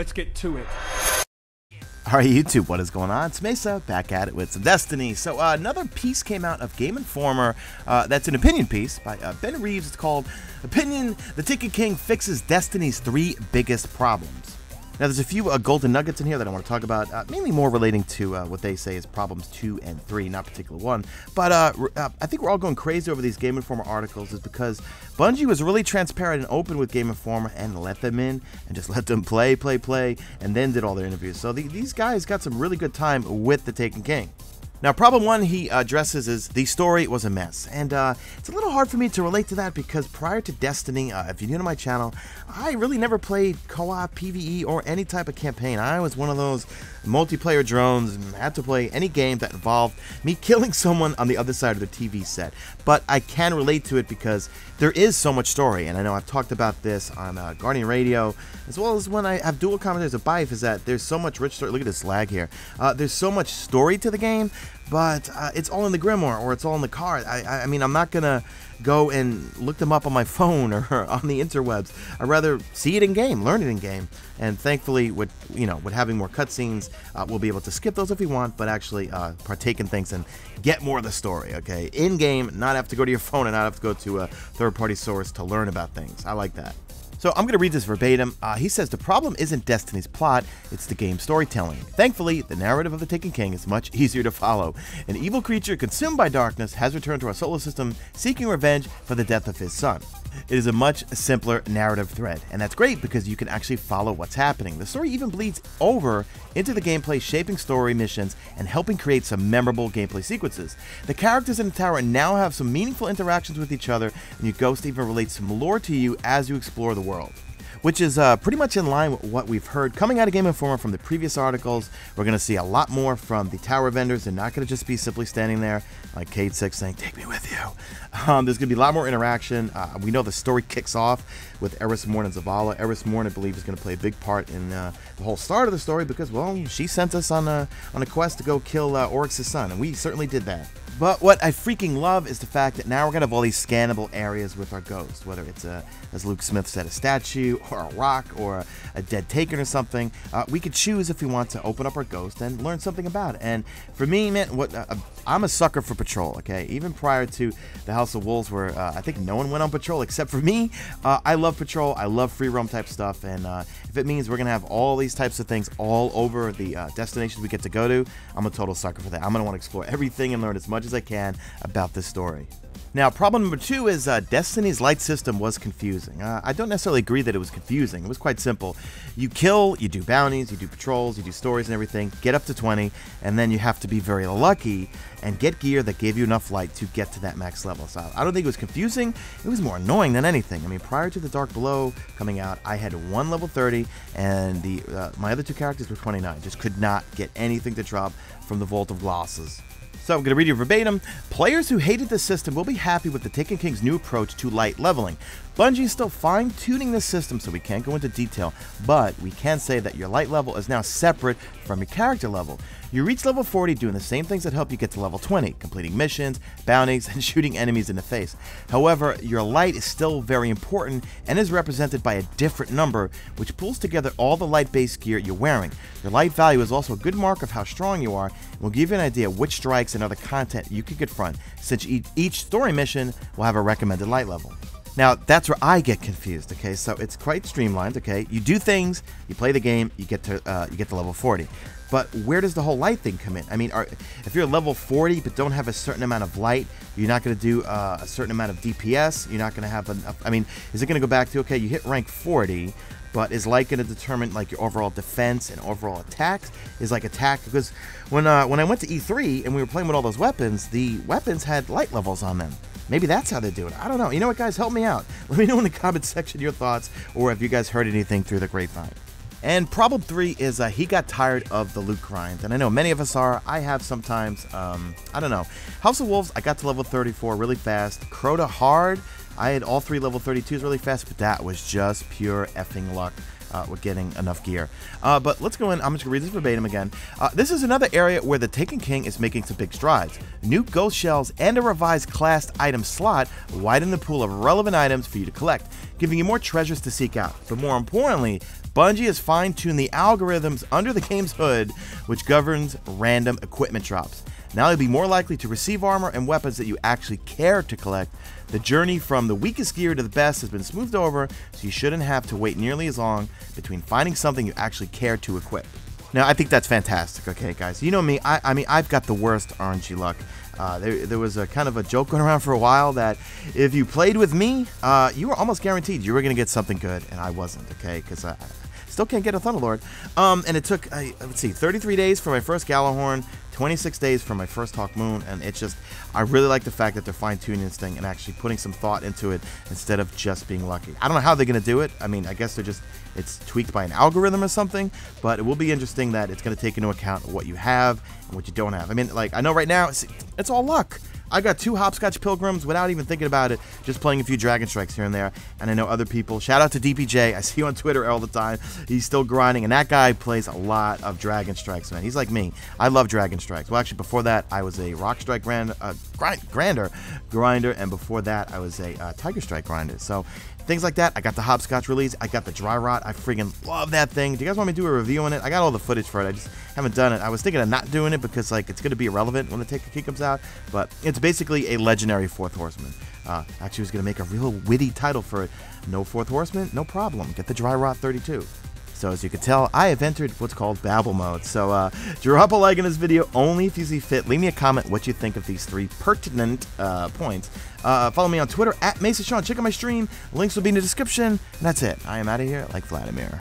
Let's get to it. Alright YouTube, what is going on? It's Mesa, back at it with some Destiny. So another piece came out of Game Informer, that's an opinion piece by Ben Reeves. It's called Opinion, the Taken King Fixes Destiny's 3 Biggest Problems. Now there's a few golden nuggets in here that I want to talk about, mainly more relating to what they say is problems 2 and 3, not particular 1. But I think we're all going crazy over these Game Informer articles is because Bungie was really transparent and open with Game Informer and let them in and just let them play, and then did all their interviews. So these guys got some really good time with the Taken King. Now, problem 1 he addresses is the story was a mess, and it's a little hard for me to relate to that because prior to Destiny, if you're new to my channel, I really never played co-op, PvE, or any type of campaign. I was one of those multiplayer drones and had to play any game that involved me killing someone on the other side of the TV set. But I can relate to it because there is so much story, and I know I've talked about this on Guardian Radio, as well as when I have dual commentators of Bife, is that there's so much rich story. Look at this lag here. There's so much story to the game, but it's all in the Grimoire or it's all in the card. I mean, I'm not gonna go and look them up on my phone or on the interwebs. I'd rather see it in game, learn it in game, and thankfully, with having more cutscenes, we'll be able to skip those if we want, but actually partake in things and get more of the story. Okay, in game, not have to go to your phone and not have to go to a third-party source to learn about things. I like that. So I'm going to read this verbatim. He says, the problem isn't Destiny's plot, it's the game's storytelling. Thankfully, the narrative of the Taken King is much easier to follow. An evil creature consumed by darkness has returned to our solar system seeking revenge for the death of his son. It is a much simpler narrative thread, and that's great because you can actually follow what's happening. The story even bleeds over into the gameplay, shaping story missions and helping create some memorable gameplay sequences. The characters in the tower now have some meaningful interactions with each other, and your ghost even relates some lore to you as you explore the world, which is pretty much in line with what we've heard coming out of Game Informer from the previous articles. We're going to see a lot more from the tower vendors. They're not going to just be simply standing there like Cade 6 saying, take me with you. There's going to be a lot more interaction. We know the story kicks off with Eris Morn and Zavala. Eris Morn, I believe, is going to play a big part in the whole start of the story because, well, she sent us on a quest to go kill Oryx's son, and we certainly did that. But what I freaking love is the fact that now we're going to have all these scannable areas with our ghost, whether it's as Luke Smith said, a statue or a rock or a dead Taken or something. We could choose if we want to open up our ghost and learn something about it. And for me, man, I'm a sucker for patrol, okay? Even prior to the House of Wolves, where I think no one went on patrol except for me. I love patrol. I love free roam type stuff. And if it means we're going to have all these types of things all over the destinations we get to go to, I'm a total sucker for that. I'm going to want to explore everything and learn as much as I can about this story. Now, problem number 2 is Destiny's light system was confusing. I don't necessarily agree that it was confusing. It was quite simple. You kill, you do bounties, you do patrols, you do stories and everything, get up to 20, and then you have to be very lucky and get gear that gave you enough light to get to that max level. So I don't think it was confusing. It was more annoying than anything. I mean, prior to the Dark Below coming out, I had one level 30, and my other 2 characters were 29. Just could not get anything to drop from the Vault of Glosses. So I'm going to read you verbatim. Players who hated the system will be happy with the Taken King's new approach to light leveling. Bungie is still fine-tuning the system, so we can't go into detail, but we can say that your light level is now separate from your character level. You reach level 40 doing the same things that help you get to level 20, completing missions, bounties, and shooting enemies in the face. However, your light is still very important and is represented by a different number, which pulls together all the light-based gear you're wearing. Your light value is also a good mark of how strong you are, and will give you an idea of which strikes and other content you can confront, since each story mission will have a recommended light level. Now, that's where I get confused, okay? So it's quite streamlined, okay? You do things, you play the game, you get to level 40. But where does the whole light thing come in? I mean, if you're level 40 but don't have a certain amount of light, you're not going to do a certain amount of DPS, you're not going to have enough. I mean, is it going to go back to, okay, you hit rank 40, but is light going to determine like your overall defense and overall attacks? Is like attack, because when I went to E3 and we were playing with all those weapons, the weapons had light levels on them. Maybe that's how they do it. I don't know. You know what, guys? Help me out. Let me know in the comments section your thoughts, or if you guys heard anything through the grapevine. And problem 3 is he got tired of the loot grind, and I know many of us are. I have sometimes. I don't know. House of Wolves, I got to level 34 really fast. Crota Hard, I had all 3 level 32s really fast, but that was just pure effing luck. With getting enough gear. But let's go in. I'm just going to read this verbatim again. This is another area where the Taken King is making some big strides. New ghost shells and a revised classed item slot widen the pool of relevant items for you to collect, giving you more treasures to seek out. But more importantly, Bungie has fine-tuned the algorithms under the game's hood, which governs random equipment drops. Now you'll be more likely to receive armor and weapons that you actually care to collect. The journey from the weakest gear to the best has been smoothed over, so you shouldn't have to wait nearly as long between finding something you actually care to equip. Now, I think that's fantastic, okay, guys? You know me, I mean, I've got the worst RNG luck. There was a kind of a joke going around for a while that if you played with me, you were almost guaranteed you were going to get something good, and I wasn't, okay? Because I still can't get a Thunderlord. And it took, let's see, 33 days for my first GJALLARHORN, 26 days for my first Hawk Moon, and it's just, I really like the fact that they're fine-tuning this thing and actually putting some thought into it instead of just being lucky. I don't know how they're going to do it. I mean, I guess they're just, it's tweaked by an algorithm or something, but it will be interesting that it's going to take into account what you have and what you don't have. I mean, like, I know right now, it's all luck. I got 2 Hopscotch Pilgrims without even thinking about it, just playing a few Dragon Strikes here and there. And I know other people. Shout out to DPJ. I see you on Twitter all the time. He's still grinding, and that guy plays a lot of Dragon Strikes, man. He's like me. I love Dragon Strikes. Well, actually, before that, I was a Rock Strike grinder, and before that, I was a Tiger Strike grinder. So things like that. I got the Hopscotch release. I got the Dry Rot. I friggin' love that thing. Do you guys want me to do a review on it? I got all the footage for it. I just haven't done it. I was thinking of not doing it because, like, it's going to be irrelevant when the Take the Key comes out. But it's basically a legendary 4th Horseman. Actually, I was going to make a real witty title for it. No 4th Horseman? No problem. Get the Dry Rot 32. So as you can tell, I have entered what's called Babble mode. So drop a like in this video only if you see fit. Leave me a comment what you think of these 3 pertinent points. Follow me on Twitter at Mesa Sean. Check out my stream. Links will be in the description. And that's it. I am out of here like Vladimir.